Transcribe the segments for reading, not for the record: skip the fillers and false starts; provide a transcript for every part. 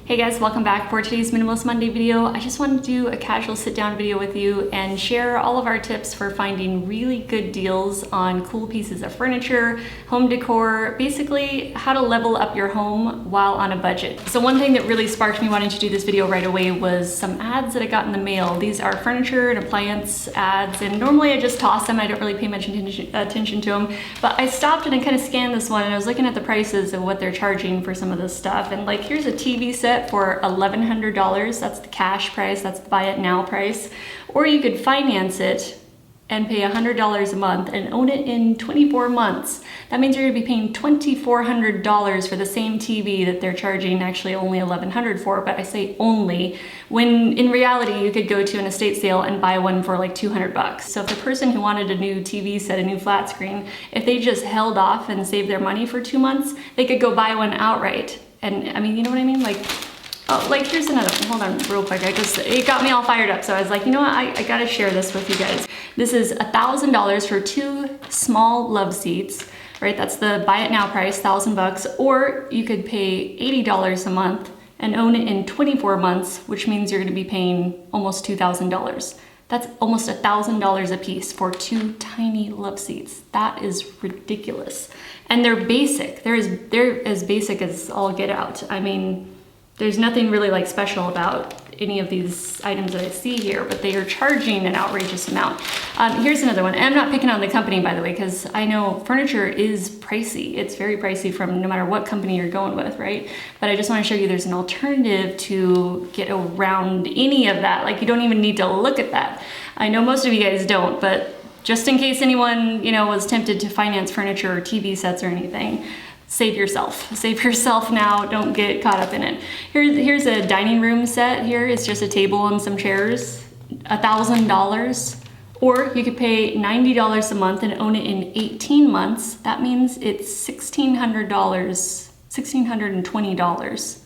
Hey guys, welcome back for today's Minimalist Monday video. I just wanted to do a casual sit down video with you and share all of our tips for finding really good deals on cool pieces of furniture, home decor, basically how to level up your home while on a budget. So one thing that really sparked me wanting to do this video right away was some ads that I got in the mail. These are furniture and appliance ads, and normally I just toss them. I don't really pay much attention to them, but I stopped and I kind of scanned this one and I was looking at the prices of what they're charging for some of this stuff. And like, here's a TV set for $1,100. That's the cash price, that's the buy it now price. Or you could finance it and pay $100 a month and own it in 24 months. That means you're gonna be paying $2,400 for the same TV that they're charging actually only $1,100 for, but I say only, when in reality you could go to an estate sale and buy one for like 200 bucks. So if the person who wanted a new TV set, a new flat screen, if they just held off and saved their money for 2 months, they could go buy one outright. And I mean, you know what I mean? Like, oh, like here's another one. Hold on real quick. It got me all fired up. So I was like, you know what? I gotta share this with you guys. This is $1,000 for 2 small love seats, right? That's the buy it now price, 1,000 bucks. Or you could pay $80 a month and own it in 24 months, which means you're gonna be paying almost $2,000. That's almost $1,000 a piece for 2 tiny love seats. That is ridiculous. And they're basic. They're as basic as all get out. I mean, there's nothing really like special about any of these items that I see here, but they are charging an outrageous amount. Here's another one. And I'm not picking on the company, by the way, because I know furniture is pricey. It's very pricey from no matter what company you're going with, right? But I just want to show you there's an alternative to get around any of that. Like, you don't even need to look at that. I know most of you guys don't, but just in case anyone, was tempted to finance furniture or TV sets or anything, save yourself. Save yourself now. Don't get caught up in it. Here's a dining room set here. It's just a table and some chairs. $1,000. Or you could pay $90 a month and own it in 18 months. That means it's $1,600, $1,620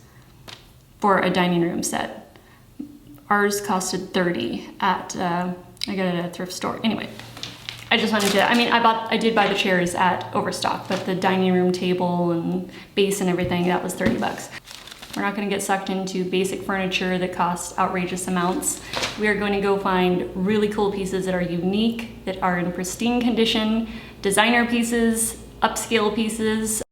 for a dining room set. Ours costed $30 at, I got it at a thrift store. Anyway. I just wanted to, I did buy the chairs at Overstock, but the dining room table and base and everything, that was 30 bucks. We're not gonna get sucked into basic furniture that costs outrageous amounts. We are going to go find really cool pieces that are unique, that are in pristine condition, designer pieces, upscale pieces.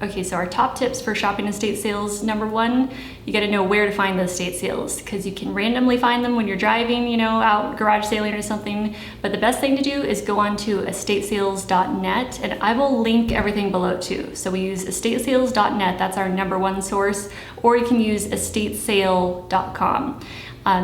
Okay, so our top tips for shopping estate sales. Number 1, you gotta know where to find the estate sales, because you can randomly find them when you're driving, out garage sailing or something. But the best thing to do is go on to estatesales.net, and I will link everything below too. So we use estatesales.net, that's our number 1 source, or you can use estatesale.com.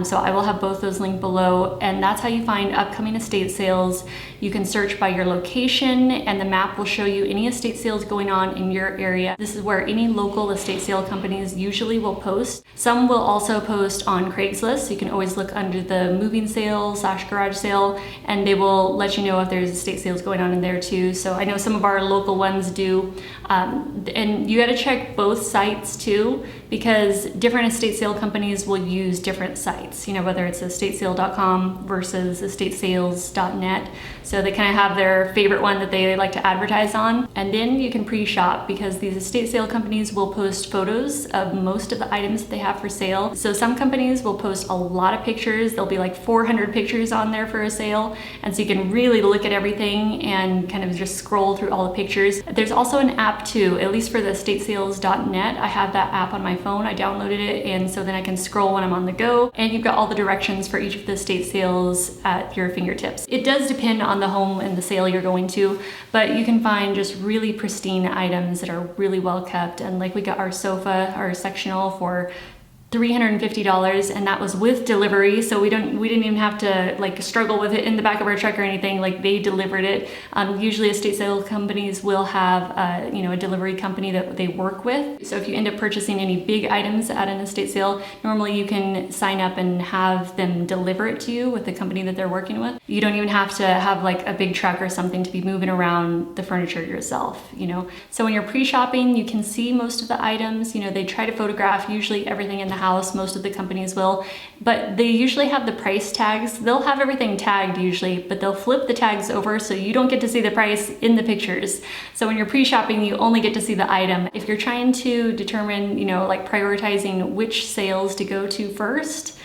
So I will have both those linked below, and that's how you find upcoming estate sales. You can search by your location, and the map will show you any estate sales going on in your area. This is where any local estate sale companies usually will post. Some will also post on Craigslist, so you can always look under the moving sale / garage sale, and they will let you know if there's estate sales going on in there too. So I know some of our local ones do, and you gotta check both sites too, because different estate sale companies will use different sites, whether it's estatesale.com versus estatesales.net. So they kind of have their favorite one that they like to advertise on. And then you can pre-shop, because these estate sale companies will post photos of most of the items that they have for sale. So some companies will post a lot of pictures. There'll be like 400 pictures on there for a sale. And so you can really look at everything and kind of just scroll through all the pictures. There's also an app too, at least for the estatesales.net. I have that app on my phone. I downloaded it, and so then I can scroll when I'm on the go, and you've got all the directions for each of the estate sales at your fingertips. It does depend on the home and the sale you're going to, but you can find just really pristine items that are really well kept. And like, we got our sofa, our sectional, for $350, and that was with delivery, so we didn't even have to like struggle with it in the back of our truck or anything. Like, they delivered it. Usually estate sale companies will have a delivery company that they work with. So if you end up purchasing any big items at an estate sale, normally you can sign up and have them deliver it to you with the company that they're working with. You don't even have to have like a big truck or something to be moving around the furniture yourself, So when you're pre-shopping, you can see most of the items. They try to photograph usually everything in the house. Most of the companies will, but they usually have the price tags. They'll have everything tagged usually, but they'll flip the tags over so you don't get to see the price in the pictures. So when you're pre-shopping, you only get to see the item. If you're trying to determine, like prioritizing which sales to go to first,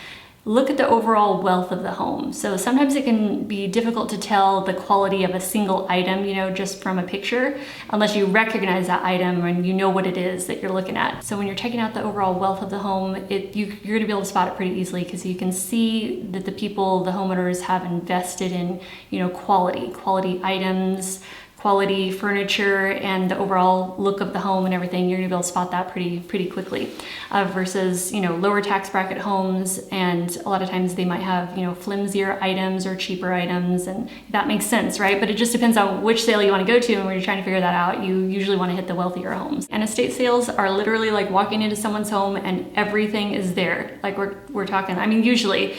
look at the overall wealth of the home. So sometimes it can be difficult to tell the quality of a single item, just from a picture, unless you recognize that item and you know what it is that you're looking at. So when you're checking out the overall wealth of the home, you're gonna be able to spot it pretty easily because you can see that the homeowners have invested in, quality items, quality furniture, and the overall look of the home and everything. You're gonna be able to spot that pretty quickly versus lower tax bracket homes, and a lot of times they might have flimsier items or cheaper items, and that makes sense, right? But it just depends on which sale you want to go to, and when you're trying to figure that out, you usually want to hit the wealthier homes. And estate sales are literally like walking into someone's home and everything is there. Like we're talking, usually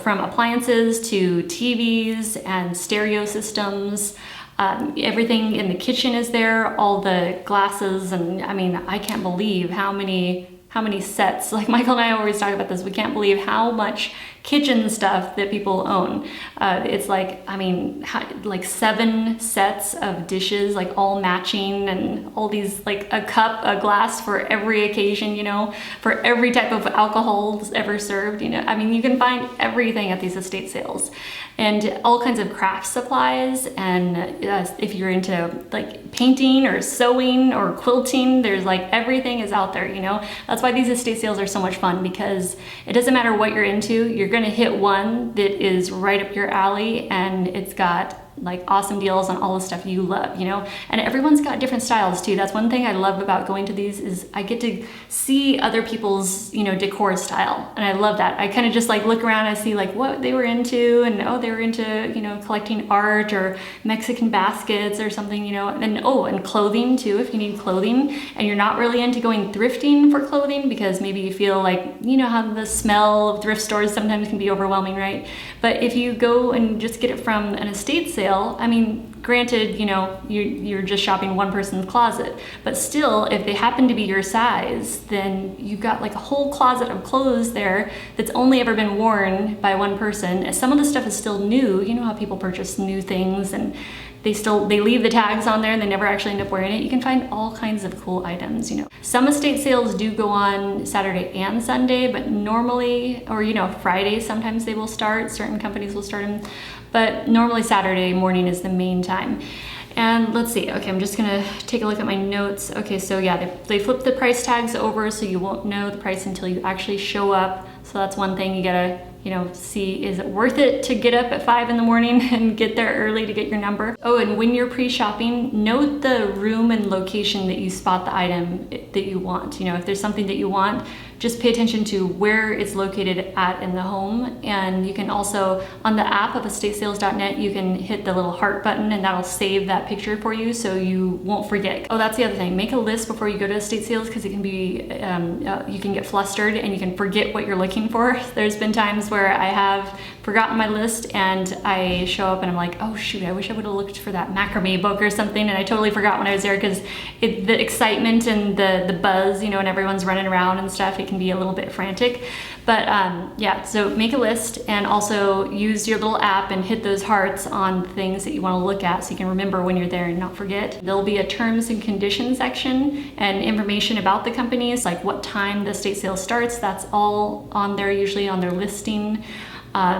from appliances to TVs and stereo systems. Everything in the kitchen is there, all the glasses, and I can't believe how many sets, like Michael and I always talk about this, we can't believe how much kitchen stuff that people own. It's like 7 sets of dishes, like all matching, and all these, like a cup, a glass for every occasion, for every type of alcohol ever served, you can find everything at these estate sales. And all kinds of craft supplies, and if you're into like painting or sewing or quilting, there's like everything is out there, That's why these estate sales are so much fun, because it doesn't matter what you're into, you're gonna hit one that is right up your alley, and it's got like awesome deals on all the stuff you love, and everyone's got different styles too. That's one thing I love about going to these, is I get to see other people's decor style, and I love that. I kind of just like look around, I see like what they were into, and they were into collecting art or Mexican baskets or something, and clothing too, if you need clothing and you're not really into going thrifting for clothing, because maybe you feel like how the smell of thrift stores sometimes can be overwhelming, right? But if you go and just get it from an estate sale, granted, you're just shopping one person's closet, but still, if they happen to be your size, then you've got like a whole closet of clothes there that's only ever been worn by one person. Some of the stuff is still new. You know how people purchase new things and they leave the tags on there and they never actually end up wearing it. You can find all kinds of cool items, Some estate sales do go on Saturday and Sunday, but normally, or Friday, sometimes they will start. Certain companies will start them, but normally Saturday morning is the main time. And let's see, okay, I'm just gonna take a look at my notes. Okay, so yeah, they flip the price tags over so you won't know the price until you actually show up. So that's one thing you gotta see, is it worth it to get up at 5 in the morning and get there early to get your number? Oh, and when you're pre-shopping, note the room and location that you spot the item that you want. If there's something that you want, just pay attention to where it's located at in the home. And you can also, on the app of estatesales.net, you can hit the little heart button and that'll save that picture for you so you won't forget. Oh, that's the other thing. Make a list before you go to estate sales, because it can be, you can get flustered and you can forget what you're looking for. There's been times where I have forgotten my list and I show up and I'm like, oh shoot, I wish I would have looked for that macrame book or something, and I totally forgot when I was there, because the excitement and the buzz, and everyone's running around and stuff, it can be a little bit frantic. But yeah, so make a list and also use your little app and hit those hearts on things that you want to look at so you can remember when you're there and not forget. There'll be a terms and conditions section and information about the companies, like what time the estate sale starts. That's all on there, usually on their listing.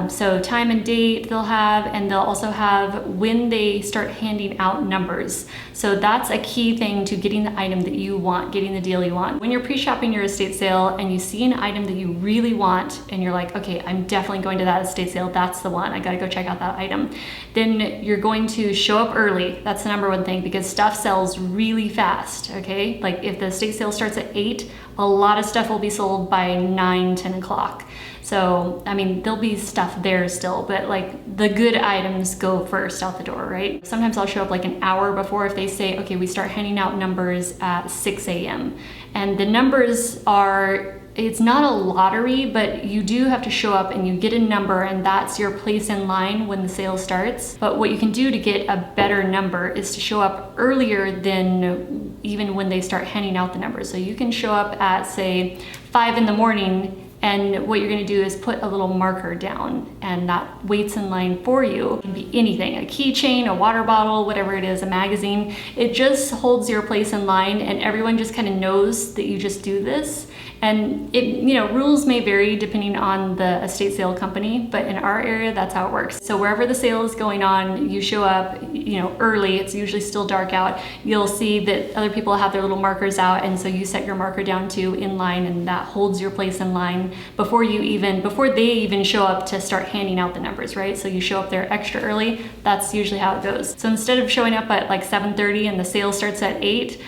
So time and date they'll have, and they'll also have when they start handing out numbers. So that's a key thing to getting the item that you want, getting the deal you want. When you're pre-shopping your estate sale and you see an item that you really want and you're like, okay, I'm definitely going to that estate sale, that's the one, I gotta go check out that item, then you're going to show up early. That's the number one thing, because stuff sells really fast, okay? Like if the estate sale starts at 8, a lot of stuff will be sold by 9, 10 o'clock. So, there'll be stuff there still, but like the good items go first out the door, right? Sometimes I'll show up like an hour before if they say, okay, we start handing out numbers at 6 a.m. And the numbers are it's not a lottery, but you do have to show up and you get a number, and that's your place in line when the sale starts. But what you can do to get a better number is to show up earlier than even when they start handing out the numbers. So you can show up at, say, 5 in the morning, and what you're gonna do is put a little marker down, and that waits in line for you. It can be anything, a keychain, a water bottle, whatever it is, a magazine. It just holds your place in line, and everyone just kind of knows that you just do this. And it, you know, rules may vary depending on the estate sale company, but in our area, that's how it works. So wherever the sale is going on, you show up, you know, early. It's usually still dark out. You'll see that other people have their little markers out, and so you set your marker down too in line, and that holds your place in line before they even show up to start handing out the numbers, right? So you show up there extra early. That's usually how it goes. So instead of showing up at like 7:30 and the sale starts at 8,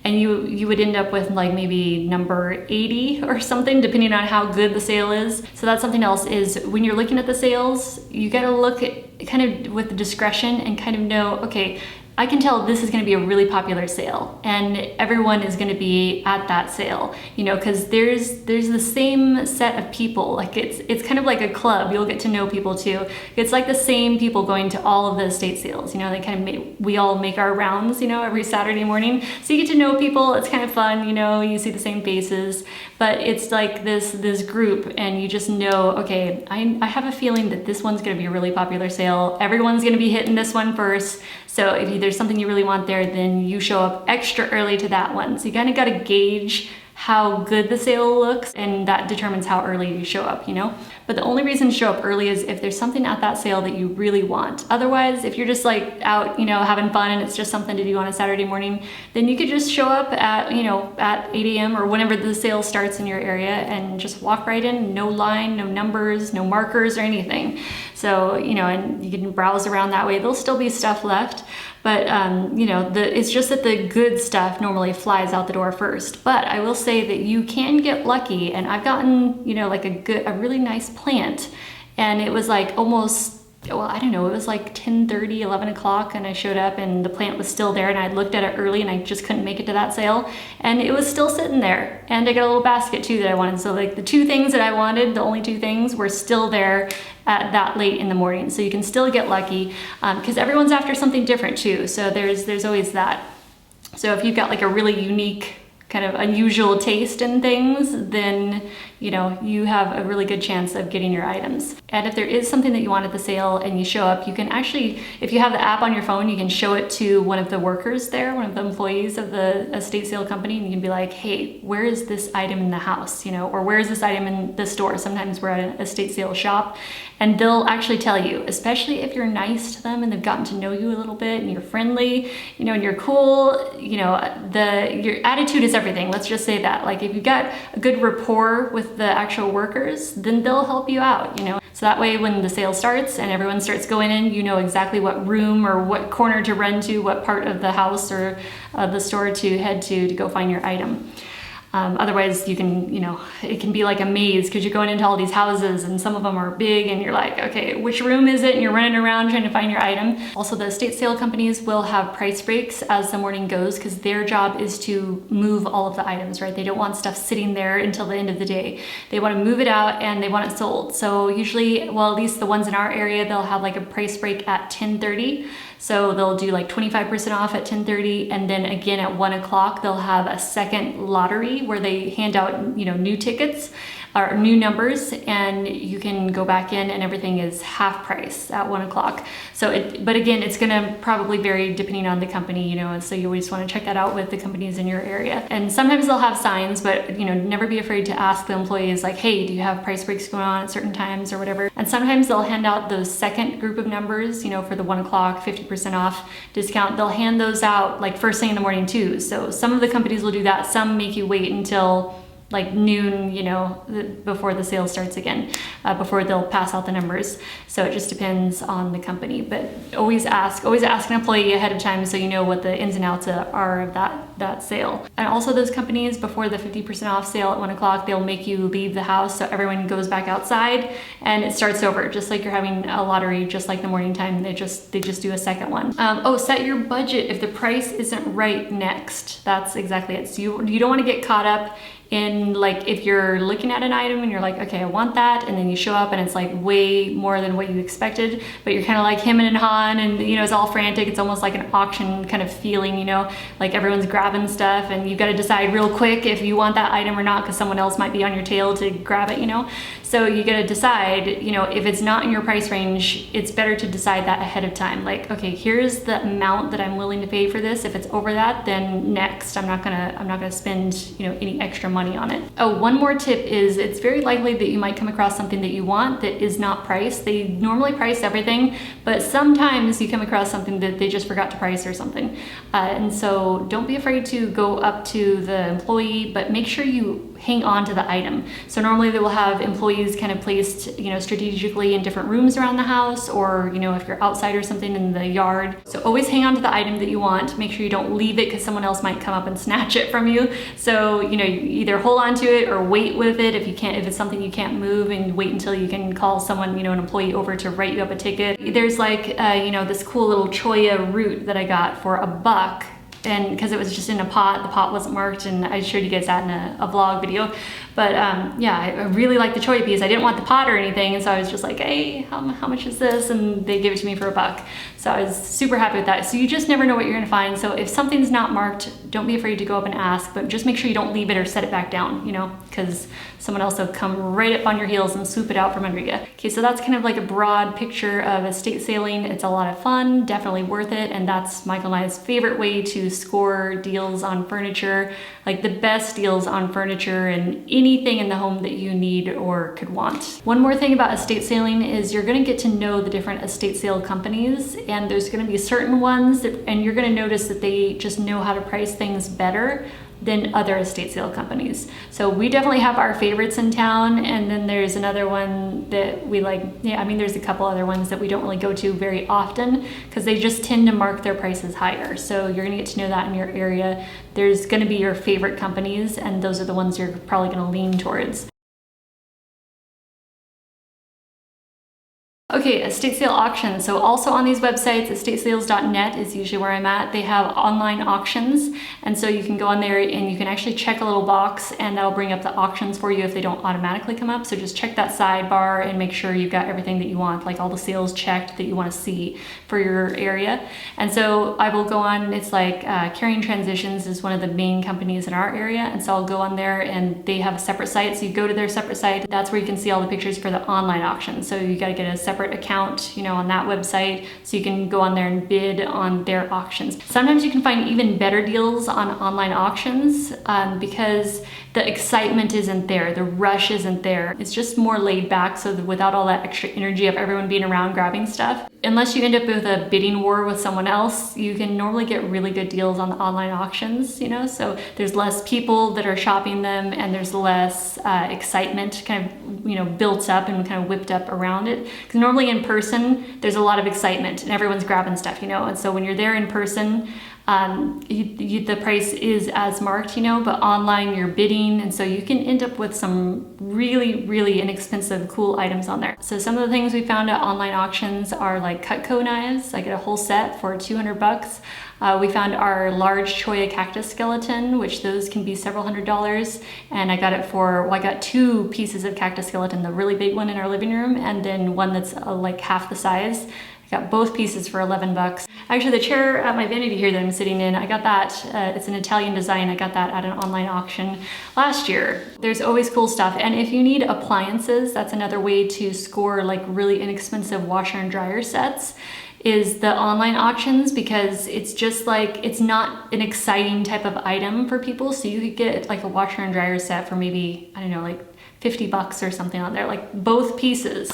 and you would end up with like maybe number 80 or something, depending on how good the sale is. So that's something else, is when you're looking at the sales, you gotta look at kind of with discretion and kind of know, okay, I can tell this is going to be a really popular sale, and everyone is going to be at that sale, you know, because there's the same set of people. Like it's kind of like a club. You'll get to know people too. It's like the same people going to all of the estate sales. You know, they kind of we all make our rounds, you know, every Saturday morning. So you get to know people. It's kind of fun, you know. You see the same faces, but it's like this group, and you just know, okay, I have a feeling that this one's going to be a really popular sale. Everyone's going to be hitting this one first. So if there's something you really want there, then you show up extra early to that one. So you kind of got to gauge how good the sale looks, and that determines how early you show up, you know? But the only reason to show up early is if there's something at that sale that you really want. Otherwise, if you're just like out, you know, having fun and it's just something to do on a Saturday morning, then you could just show up at, you know, at 8 a.m. or whenever the sale starts in your area and just walk right in, no line, no numbers, no markers or anything. So, you know, and you can browse around that way. There'll still be stuff left. But, you know, it's just that the good stuff normally flies out the door first. But I will say that you can get lucky, and I've gotten, you know, like a really nice plant, and it was like almost, well, I don't know, it was like 10:30, 11 o'clock, and I showed up and the plant was still there, and I looked at it early and I just couldn't make it to that sale, and it was still sitting there. And I got a little basket too that I wanted. So like the two things that I wanted, the only two things, were still there at that late in the morning. So you can still get lucky, because everyone's after something different too. So there's always that. So if you've got like a really unique, kind of unusual taste in things, then, you know, you have a really good chance of getting your items. And if there is something that you want at the sale and you show up, you can actually, if you have the app on your phone, you can show it to one of the workers there, one of the employees of the estate sale company, and you can be like, hey, where is this item in the house, you know, or where is this item in the store? Sometimes we're at an estate sale shop, and they'll actually tell you, especially if you're nice to them and they've gotten to know you a little bit and you're friendly, you know, and you're cool, you know, your attitude is everything. Let's just say that. Like if you've got a good rapport with the actual workers, then they'll help you out, you know. So that way when the sale starts and everyone starts going in, you know exactly what room or what corner to run to, what part of the house or the store to head to go find your item. Otherwise you can, you know, it can be like a maze because you're going into all these houses and some of them are big and you're like, okay, which room is it? And you're running around trying to find your item. Also, the estate sale companies will have price breaks as the morning goes because their job is to move all of the items, right? They don't want stuff sitting there until the end of the day. They want to move it out and they want it sold. So usually, well, at least the ones in our area, they'll have like a price break at 10:30. So they'll do like 25% off at 10:30, and then again at 1 o'clock, they'll have a second lottery where they hand out, you know, new tickets or new numbers, and you can go back in and everything is half price at 1 o'clock. So but again, it's gonna probably vary depending on the company, you know, so you always wanna check that out with the companies in your area. And sometimes they'll have signs, but you know, never be afraid to ask the employees like, hey, do you have price breaks going on at certain times or whatever? And sometimes they'll hand out those second group of numbers, you know, for the 1 o'clock, 50% off discount. They'll hand those out like first thing in the morning too. So some of the companies will do that. Some make you wait until like noon, you know, before the sale starts again, before they'll pass out the numbers. So it just depends on the company, but always ask an employee ahead of time so you know what the ins and outs are of that sale. And also those companies, before the 50% off sale at 1 o'clock, they'll make you leave the house so everyone goes back outside and it starts over, just like you're having a lottery, just like the morning time. They just do a second one. Set your budget if the price isn't right next. That's exactly it. So you don't want to get caught up in in like if you're looking at an item and you're like, okay, I want that, and then you show up and it's like way more than what you expected, but you're kind of like hemming and hawing, and you know, it's all frantic. It's almost like an auction kind of feeling, you know, like everyone's grabbing stuff and you've got to decide real quick if you want that item or not, because someone else might be on your tail to grab it, you know. So you got to decide, you know, if it's not in your price range, it's better to decide that ahead of time. Like, okay, here's the amount that I'm willing to pay for this. If it's over that, then next, I'm not gonna spend, you know, any extra money on it. Oh, one more tip is it's very likely that you might come across something that you want that is not priced. They normally price everything, but sometimes you come across something that they just forgot to price or something. And so don't be afraid to go up to the employee, but make sure you hang on to the item. So normally they will have employees kind of placed, you know, strategically in different rooms around the house, or, you know, if you're outside or something in the yard. So always hang on to the item that you want. Make sure you don't leave it because someone else might come up and snatch it from you. So, you know, you either hold on to it or wait with it if it's something you can't move, and wait until you can call someone, you know, an employee over to write you up a ticket. There's like, you know, this cool little choya root that I got for $1. And because it was just in a pot, the pot wasn't marked, and I showed you guys that in a vlog video. But yeah, I really like the choya piece. I didn't want the pot or anything, and so I was just like, hey, how much is this? And they gave it to me for $1. So I was super happy with that. So you just never know what you're gonna find. So if something's not marked, don't be afraid to go up and ask, but just make sure you don't leave it or set it back down, you know, because someone else will come right up on your heels and swoop it out from under you. Okay, so that's kind of like a broad picture of estate sailing. It's a lot of fun, definitely worth it, and that's Michael and I's favorite way to score deals on furniture, like the best deals on furniture and anything in the home that you need or could want. One more thing about estate sailing is you're gonna get to know the different estate sale companies, and there's gonna be certain ones that, and you're gonna notice that they just know how to price things better than other estate sale companies. So we definitely have our favorites in town, and then there's another one that we like. Yeah, I mean, there's a couple other ones that we don't really go to very often because they just tend to mark their prices higher. So you're gonna get to know that in your area. There's gonna be your favorite companies, and those are the ones you're probably gonna lean towards. Okay, estate sale auctions. So also on these websites, estatesales.net is usually where I'm at. They have online auctions, and so you can go on there and you can actually check a little box, and that'll bring up the auctions for you if they don't automatically come up. So just check that sidebar and make sure you've got everything that you want, like all the sales checked that you want to see for your area. And so I will go on, it's like Carrying Transitions is one of the main companies in our area, and so I'll go on there and they have a separate site. So you go to their separate site, that's where you can see all the pictures for the online auction. So you got to get a separate account, you know, on that website, so you can go on there and bid on their auctions. Sometimes you can find even better deals on online auctions because the excitement isn't there, the rush isn't there. It's just more laid back, so that without all that extra energy of everyone being around grabbing stuff. Unless you end up with a bidding war with someone else, you can normally get really good deals on the online auctions, you know, so there's less people that are shopping them, and there's less excitement kind of, you know, built up and kind of whipped up around it. Because normally in person, there's a lot of excitement and everyone's grabbing stuff, you know, and so when you're there in person, the price is as marked, you know, but online you're bidding, and so you can end up with some really, really inexpensive, cool items on there. So some of the things we found at online auctions are like Cutco knives. I get a whole set for $200. We found our large choya cactus skeleton, which those can be several $100s, and I got it for, well, I got 2 pieces of cactus skeleton, the really big one in our living room, and then one that's like half the size. Got both pieces for $11. Actually, the chair at my vanity here that I'm sitting in, I got that, it's an Italian design. I got that at an online auction last year. There's always cool stuff. And if you need appliances, that's another way to score like really inexpensive washer and dryer sets, is the online auctions, because it's just like, it's not an exciting type of item for people. So you could get like a washer and dryer set for maybe, I don't know, like $50 or something on there, like both pieces.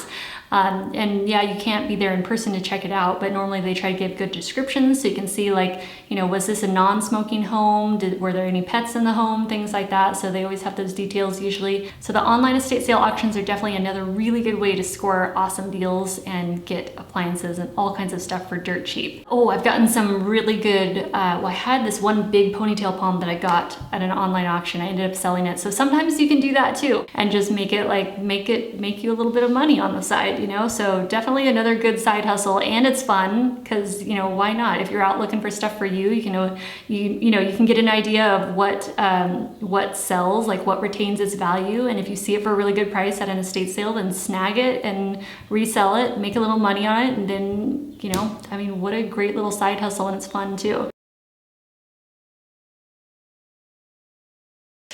And yeah, you can't be there in person to check it out, but normally they try to give good descriptions so you can see, like, you know, was this a non-smoking home? Were there any pets in the home? Things like that. So they always have those details usually. So the online estate sale auctions are definitely another really good way to score awesome deals and get appliances and all kinds of stuff for dirt cheap. Oh, I've gotten some really good, well, I had this one big ponytail palm that I got at an online auction. I ended up selling it. So sometimes you can do that too. and just make you a little bit of money on the side, you know? So definitely another good side hustle, and it's fun because, you know, why not? If you're out looking for stuff for you, you know, you can get an idea of what sells, like what retains its value. And if you see it for a really good price at an estate sale, then snag it and resell it, make a little money on it. And then, you know, I mean, what a great little side hustle, and it's fun too.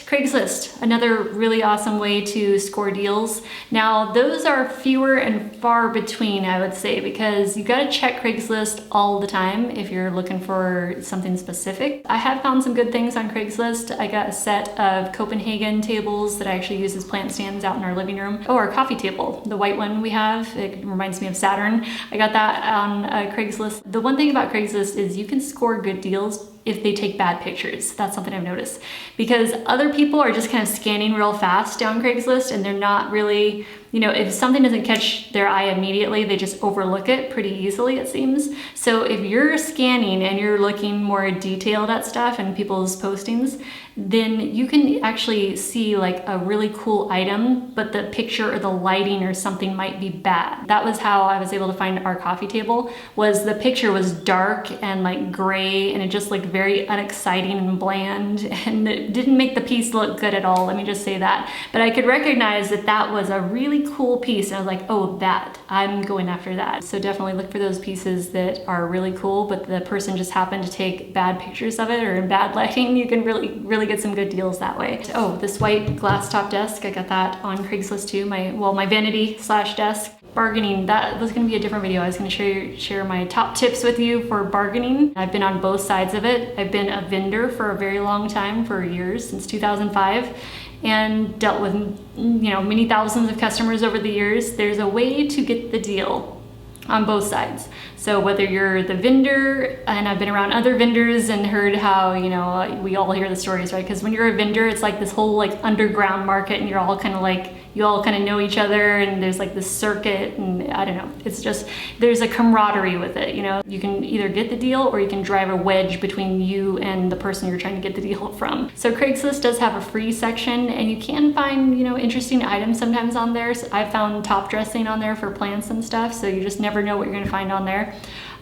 Craigslist, another really awesome way to score deals. Now, those are fewer and far between, I would say, because you gotta check Craigslist all the time if you're looking for something specific. I have found some good things on Craigslist. I got a set of Copenhagen tables that I actually use as plant stands out in our living room. Oh, our coffee table, the white one we have, it reminds me of Saturn. I got that on Craigslist. The one thing about Craigslist is you can score good deals if they take bad pictures. That's something I've noticed, because other people are just kind of scanning real fast down Craigslist, and they're not really, you know, if something doesn't catch their eye immediately, they just overlook it pretty easily, it seems. So if you're scanning and you're looking more detailed at stuff and people's postings, then you can actually see like a really cool item, but the picture or the lighting or something might be bad. That was how I was able to find our coffee table, was the picture was dark and like gray, and it just looked very unexciting and bland, and it didn't make the piece look good at all, let me just say that. But I could recognize that that was a really cool piece, and I was like, oh, that, I'm going after that. So definitely look for those pieces that are really cool, but the person just happened to take bad pictures of it or in bad lighting. You can really get some good deals that way. Oh, this white glass top desk, I got that on Craigslist too, my vanity / desk. Bargaining, that was gonna be a different video. I was gonna share my top tips with you for bargaining. I've been on both sides of it. I've been a vendor for a very long time, for years, since 2005, and dealt with, you know, many thousands of customers over the years. There's a way to get the deal on both sides. So whether you're the vendor, and I've been around other vendors and heard how, you know, we all hear the stories, right? Because when you're a vendor, it's like this whole like underground market, and you're all kind of like, you all kind of know each other, and there's like this circuit, and I don't know, it's just, there's a camaraderie with it, you know? You can either get the deal or you can drive a wedge between you and the person you're trying to get the deal from. So Craigslist does have a free section, and you can find, you know, interesting items sometimes on there. So I found top dressing on there for plants and stuff, so you just never know what you're gonna find on there.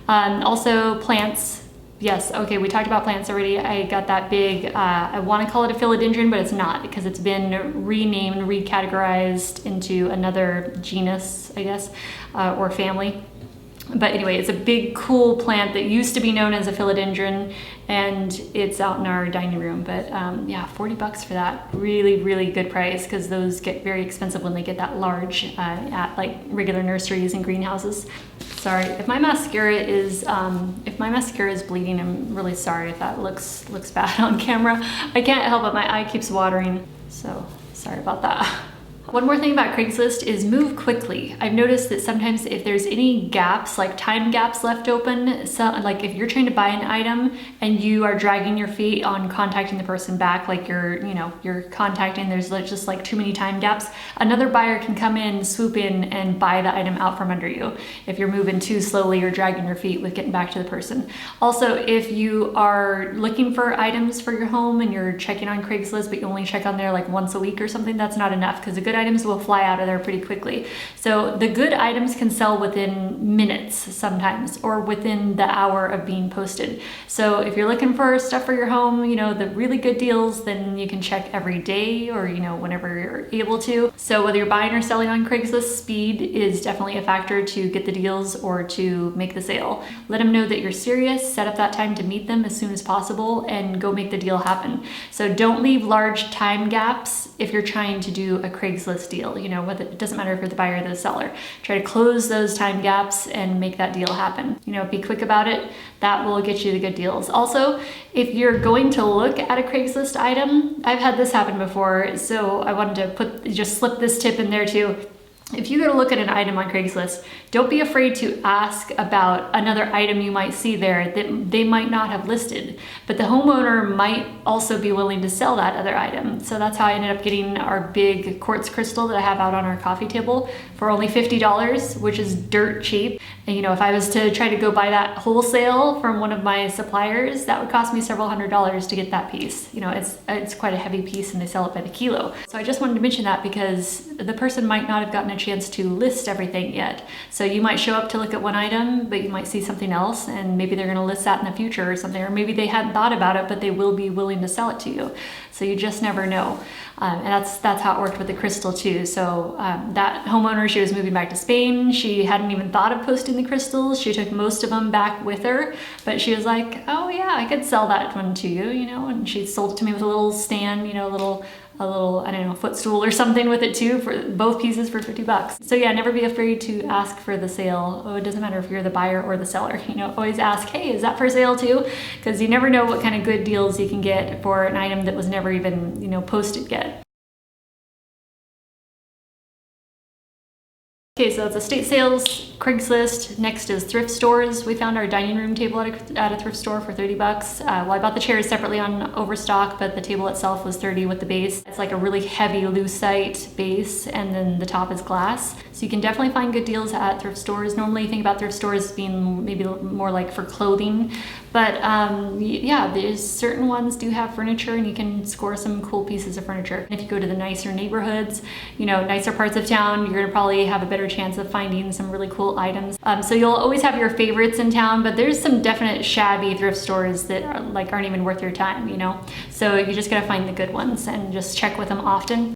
Also plants. Yes, okay, we talked about plants already. I got that big, I want to call it a philodendron, but it's not, because it's been renamed, recategorized into another genus, I guess, or family. But anyway, it's a big, cool plant that used to be known as a philodendron, and it's out in our dining room. But yeah, 40 bucks for that. Really good price, because those get very expensive when they get that large at like regular nurseries and greenhouses. Sorry, if my mascara is bleeding, I'm really sorry if that looks bad on camera. I can't help it, my eye keeps watering, so sorry about that. One more thing about Craigslist is move quickly. I've noticed that sometimes if there's any gaps, like time gaps left open, so like if you're trying to buy an item and you are dragging your feet on contacting the person back, like you're contacting, there's just like too many time gaps, another buyer can come in, swoop in, and buy the item out from under you if you're moving too slowly or dragging your feet with getting back to the person. Also, if you are looking for items for your home and you're checking on Craigslist, but you only check on there like once a week or something, that's not enough, because a good items will fly out of there pretty quickly. So the good items can sell within minutes sometimes, or within the hour of being posted. So if you're looking for stuff for your home, you know, the really good deals, then you can check every day, or, you know, whenever you're able to. So whether you're buying or selling on Craigslist, speed is definitely a factor to get the deals or to make the sale. Let them know that you're serious, set up that time to meet them as soon as possible, and go make the deal happen. So don't leave large time gaps if you're trying to do a Craigslist deal, you know, whether, it doesn't matter if you're the buyer or the seller. Try to close those time gaps and make that deal happen. You know, be quick about it. That will get you the good deals. Also, if you're going to look at a Craigslist item, I've had this happen before, so I wanted to just slip this tip in there too. If you go to look at an item on Craigslist, don't be afraid to ask about another item you might see there that they might not have listed, but the homeowner might also be willing to sell that other item. So that's how I ended up getting our big quartz crystal that I have out on our coffee table for only $50, which is dirt cheap. And if I was to try to go buy that wholesale from one of my suppliers, that would cost me several $100s to get that piece. It's quite a heavy piece and they sell it by the kilo. So I just wanted to mention that because the person might not have gotten a chance to list everything yet. So you might show up to look at one item, but you might see something else and maybe they're gonna list that in the future or something, or maybe they hadn't thought about it, but they will be willing to sell it to you. So you just never know. And that's how it worked with the crystal too. So that homeowner, she was moving back to Spain. She hadn't even thought of posting the crystals. She took most of them back with her, but she was like, oh yeah, I could sell that one to you, and she sold it to me with a little stand, a little, I don't know, footstool or something with it too, for both pieces for $50. So yeah, never be afraid to ask for the sale. Oh, it doesn't matter if you're the buyer or the seller, always ask, hey, is that for sale too? Because you never know what kind of good deals you can get for an item that was never even, posted yet. Okay, so it's estate sales, Craigslist. Next is thrift stores. We found our dining room table at a thrift store for $30. Well, I bought the chairs separately on Overstock, but the table itself was $30 with the base. It's like a really heavy lucite base, and then the top is glass. So you can definitely find good deals at thrift stores. Normally you think about thrift stores being maybe more like for clothing, but yeah, there's certain ones do have furniture and you can score some cool pieces of furniture. If you go to the nicer neighborhoods, nicer parts of town, you're gonna probably have a better chance of finding some really cool items. So you'll always have your favorites in town, but there's some definite shabby thrift stores that aren't even worth your time, So you just gotta find the good ones and just check with them often.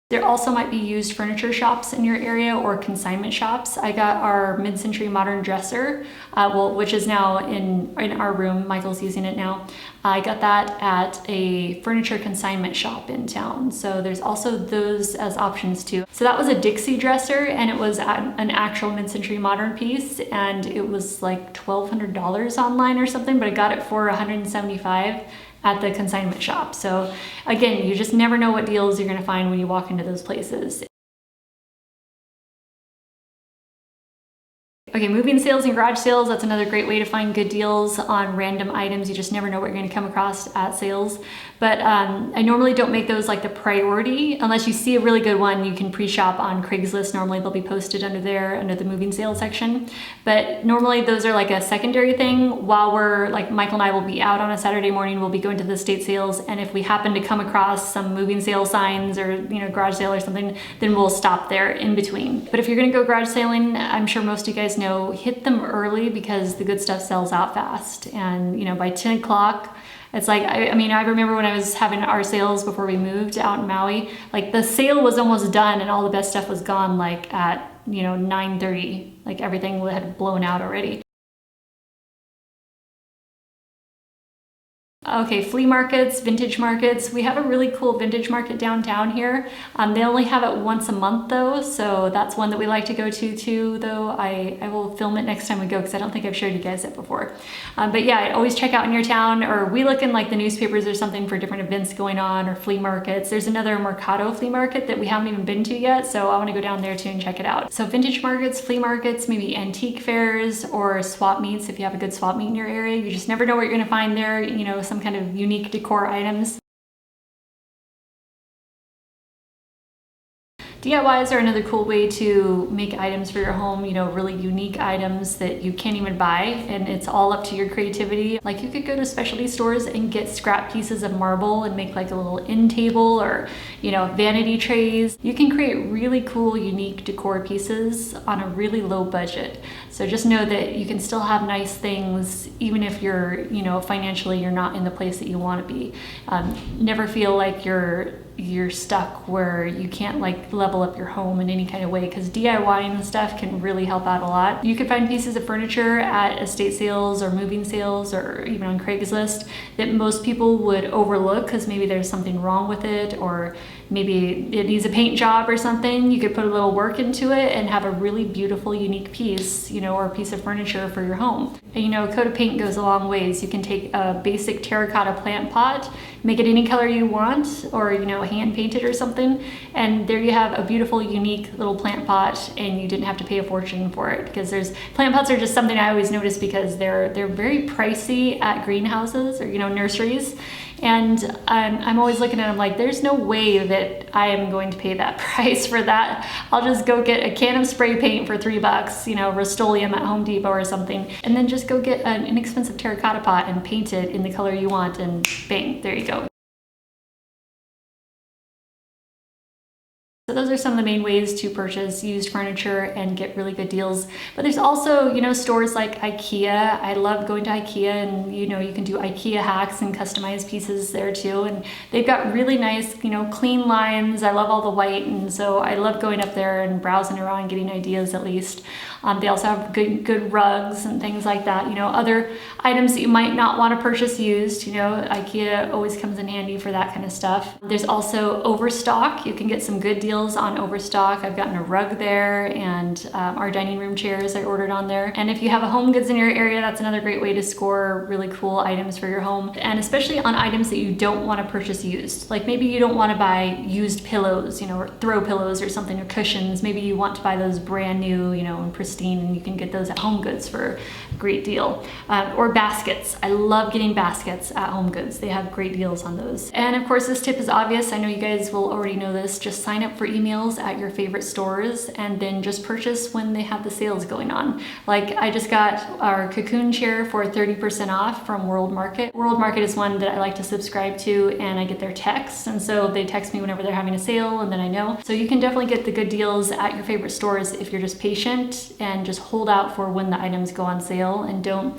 There also might be used furniture shops in your area or consignment shops. I got our mid-century modern dresser, which is now in our room. Michael's using it now. I got that at a furniture consignment shop in town. So there's also those as options too. So that was a Dixie dresser and it was an actual mid-century modern piece and it was like $1,200 online or something, but I got it for $175 at the consignment shop. So again, you just never know what deals you're gonna find when you walk into those places. Okay, moving sales and garage sales, that's another great way to find good deals on random items. You just never know what you're gonna come across at sales. But I normally don't make those like the priority. Unless you see a really good one, you can pre-shop on Craigslist. Normally they'll be posted under there, under the moving sales section. But normally those are like a secondary thing. While Michael and I will be out on a Saturday morning, we'll be going to the estate sales. And if we happen to come across some moving sale signs or garage sale or something, then we'll stop there in between. But if you're gonna go garage sailing, I'm sure most of you guys know, hit them early because the good stuff sells out fast. And by 10 o'clock, it's like, I remember when I was having our sales before we moved out in Maui, like the sale was almost done and all the best stuff was gone at 9:30, like everything had blown out already. Okay, flea markets, vintage markets. We have a really cool vintage market downtown here. They only have it once a month though, so that's one that we like to go to too, though I will film it next time we go because I don't think I've showed you guys it before. But yeah, always check out in your town, or we look in like the newspapers or something for different events going on or flea markets. There's another Mercado flea market that we haven't even been to yet, so I want to go down there too and check it out. So vintage markets, flea markets, maybe antique fairs or swap meets if you have a good swap meet in your area. You just never know what you're going to find there, some kind of unique decor items. DIYs are another cool way to make items for your home, really unique items that you can't even buy, and it's all up to your creativity. Like you could go to specialty stores and get scrap pieces of marble and make like a little end table or, vanity trays. You can create really cool, unique decor pieces on a really low budget. So just know that you can still have nice things even if you're, financially you're not in the place that you want to be. Never feel like you're stuck where you can't level up your home in any kind of way, because DIYing and stuff can really help out a lot. You can find pieces of furniture at estate sales or moving sales or even on Craigslist that most people would overlook because maybe there's something wrong with it, or maybe it needs a paint job or something. You could put a little work into it and have a really beautiful, unique piece, or a piece of furniture for your home. And a coat of paint goes a long ways. You can take a basic terracotta plant pot, make it any color you want, or hand painted or something. And there you have a beautiful, unique little plant pot, and you didn't have to pay a fortune for it, because plant pots are just something I always notice because they're very pricey at greenhouses or, you know, nurseries. And I'm always looking at them like, there's no way that I am going to pay that price for that. I'll just go get a can of spray paint for $3, you know, Rust-Oleum at Home Depot or something, and then just go get an inexpensive terracotta pot and paint it in the color you want, and bang, there you go. So those are some of the main ways to purchase used furniture and get really good deals. But there's also, you know, stores like IKEA. I love going to IKEA, and, you know, you can do IKEA hacks and customize pieces there too. And they've got really nice, you know, clean lines. I love all the white, and so I love going up there and browsing around, getting ideas at least. They also have good rugs and things like that. You know, other items that you might not want to purchase used. You know, IKEA always comes in handy for that kind of stuff. There's also Overstock. You can get some good deals on Overstock. I've gotten a rug there, and our dining room chairs I ordered on there. And if you have a Home Goods in your area, that's another great way to score really cool items for your home. And especially on items that you don't want to purchase used. Like maybe you don't want to buy used pillows, you know, or throw pillows or something, or cushions. Maybe you want to buy those brand new, you know, and pristine, and you can get those at Home Goods for a great deal. Or baskets. I love getting baskets at Home Goods. They have great deals on those. And of course, this tip is obvious. I know you guys will already know this. Just sign up for emails at your favorite stores, and then just purchase when they have the sales going on. Like I just got our cocoon chair for 30% off from World Market. World Market is one that I like to subscribe to, and I get their texts, and so they text me whenever they're having a sale, and then I know. So you can definitely get the good deals at your favorite stores if you're just patient and just hold out for when the items go on sale, and don't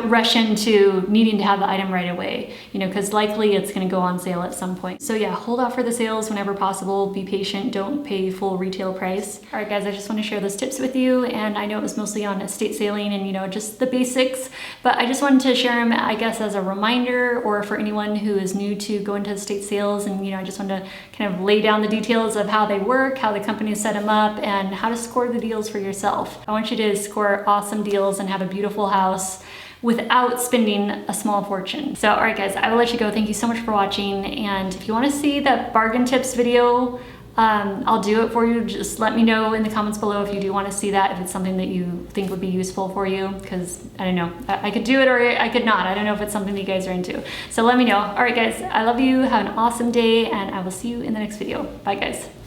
rush into needing to have the item right away, you know, because likely it's going to go on sale at some point. So yeah, hold out for the sales whenever possible. Be patient. Don't pay full retail price. All right, guys, I just want to share those tips with you, and I know it was mostly on estate sailing and, you know, just the basics, but I just wanted to share them, I guess, as a reminder, or for anyone who is new to going to estate sales. And, you know, I just wanted to kind of lay down the details of how they work, how the company set them up, and how to score the deals for yourself. I want you to score awesome deals and have a beautiful house without spending a small fortune. So, all right, guys, I will let you go. Thank you so much for watching. And if you want to see that bargain tips video, I'll do it for you. Just let me know in the comments below if you do want to see that, if it's something that you think would be useful for you, because I don't know, I could do it or I could not. I don't know if it's something that you guys are into. So let me know. All right, guys, I love you. Have an awesome day, and I will see you in the next video. Bye, guys.